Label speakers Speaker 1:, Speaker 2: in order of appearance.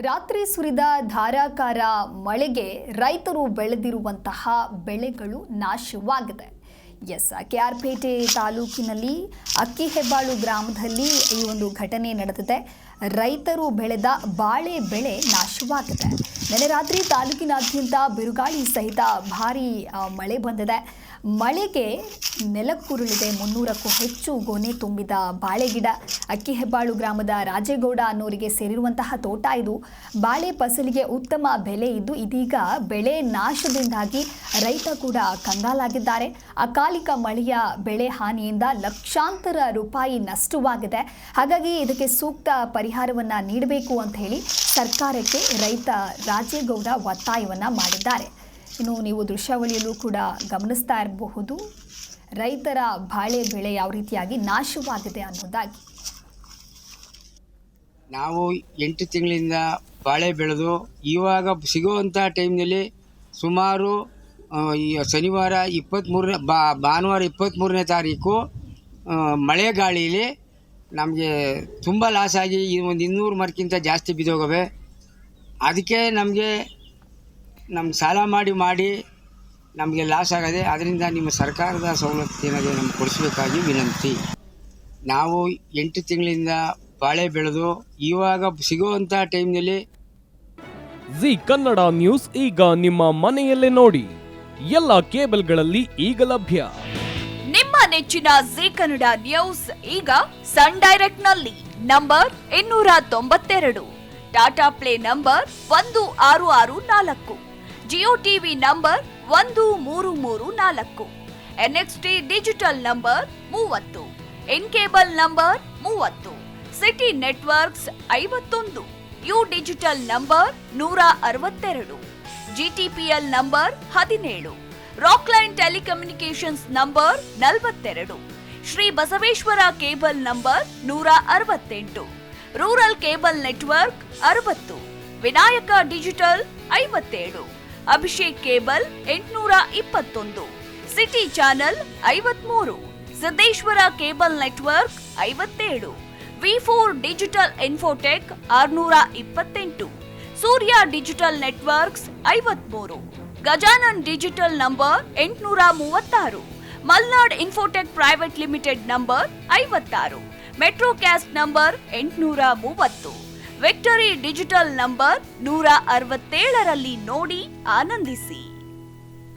Speaker 1: ರಾತ್ರಿ ಸುರಿದ ಧಾರಾಕಾರ ಮಳೆಗೆ ರೈತರು ಬೆಳೆದಿರುವಂತಹ ಬೆಳೆಗಳು ನಾಶವಾಗಿದೆ. ಕೆಆರ್ಪೇಟೆ ತಾಲೂಕಿನಲ್ಲಿ ಅಕ್ಕಿಹೆಬ್ಬಾಳು ಗ್ರಾಮದಲ್ಲಿ ಈ ಒಂದು ಘಟನೆ ನಡೆದಿದೆ. ರೈತರು ಬೆಳೆದ ಬಾಳೆ ಬೆಳೆ ನಾಶವಾಗಿದೆ. ನಿನ್ನೆ ರಾತ್ರಿ ತಾಲೂಕಿನಾದ್ಯಂತ ಬಿರುಗಾಳಿ ಸಹಿತ ಭಾರೀ ಮಳೆ ಬಂದಿದೆ. ಮಳೆಗೆ ನೆಲಕ್ಕುರುಳಿದೆ 300ಕ್ಕೂ ಹೆಚ್ಚು ಗೊನೆ ತುಂಬಿದ ಬಾಳೆಗಿಡ. ಅಕ್ಕಿಹೆಬ್ಬಾಳು ಗ್ರಾಮದ ರಾಜೇಗೌಡ ಅನ್ನೋರಿಗೆ ಸೇರಿರುವಂತಹ ತೋಟ ಇದು. ಬಾಳೆ ಫಸಲಿಗೆ ಉತ್ತಮ ಬೆಲೆ ಇದ್ದು ಇದೀಗ ಬೆಳೆ ನಾಶದಿಂದಾಗಿ ರೈತ ಕೂಡ ಕಂಗಾಲಾಗಿದ್ದಾರೆ. ಅಕಾಲಿಕ ಮಳೆಯ ಬೆಳೆ ಹಾನಿಯಿಂದ ಲಕ್ಷಾಂತರ ರೂಪಾಯಿ ನಷ್ಟವಾಗಿದೆ. ಹಾಗಾಗಿ ಇದಕ್ಕೆ ಸೂಕ್ತ ಪರಿಹಾರವನ್ನ ನೀಡಬೇಕು ಅಂತ ಹೇಳಿ ಸರ್ಕಾರಕ್ಕೆ ರೈತ ರಾಜೇಗೌಡ ಒತ್ತಾಯವನ್ನ ಮಾಡಿದ್ದಾರೆ. ಇನ್ನು ನೀವು ದೃಶ್ಯಾವಳಿಯಲ್ಲೂ ಕೂಡ ಗಮನಿಸ್ತಾ ಇರಬಹುದು ರೈತರ ಬಾಳೆ ಬೆಳೆ ಯಾವ ರೀತಿಯಾಗಿ ನಾಶವಾಗಿದೆ ಅನ್ನೋದಾಗಿ.
Speaker 2: ನಾವು 8 ತಿಂಗಳಿಂದ ಬಾಳೆ ಬೆಳೆದು ಇವಾಗ ಸಿಗುವಂಥ ಟೈಮ್ನಲ್ಲಿ ಸುಮಾರು ಶನಿವಾರ 23 ಭಾನುವಾರ 23ನೇ ತಾರೀಕು ಮಳೆಗಾಳಿಲಿ ನಮಗೆ ತುಂಬ ಲಾಸ್ ಆಗಿ ಒಂದು 200 ಮರಕ್ಕಿಂತ ಜಾಸ್ತಿ ಬಿದ್ದೋಗವೆ. ಅದಕ್ಕೆ ನಮಗೆ ಸಾಲ ಮಾಡಿ ನಮಗೆ ಲಾಸ್ ಆಗದೆ. ಅದರಿಂದ ನಿಮ್ಮ ಸರ್ಕಾರದ ಸವಲತ್ತು ಏನಾದರೂ ನಮ್ಗೆ ಕೊಡಿಸ್ಬೇಕಾಗಿ ವಿನಂತಿ. ನಾವು 8 ತಿಂಗಳಿಂದ ಬಾಳೆ ಬೆಳೆದು ಇವಾಗ ಸಿಗುವಂಥ ಟೈಮ್ನಲ್ಲಿ
Speaker 3: ಜಿ ಕನ್ನಡ ನ್ಯೂಸ್ ಈಗ ನಿಮ್ಮ ಮನೆಯಲ್ಲೇ ನೋಡಿ. ಎಲ್ಲ ಕೇಬಲ್ಗಳಲ್ಲಿ ಈಗ ಲಭ್ಯ.
Speaker 4: ನಿಮ್ಮ ನೆಚ್ಚಿನ ಜಿ ಕನ್ನಡ ನ್ಯೂಸ್ ಈಗ ಸನ್ ಡೈರೆಕ್ಟ್ ನಲ್ಲಿ number 292, Tata Play number 1664, Jio TV number 1334, NXT digital number 30, in cable number 30, city networks 51, U digital number 162, GTPL number 17, Rockline telecommunications number 42, Shri Basaveshwara cable number 168, rural cable network 60, Vinayaka digital 57, Abhishek cable 821, city channel 53, Siddeshwara cable network 57, ವಿ4 digital infotech 628, Surya digital networks 53, Gajanan digital number 836, Malnad infotech private limited number 56, Metrocast number 830, victory digital number 167ರಲ್ಲಿ ನೋಡಿ ಆನಂದಿಸಿ.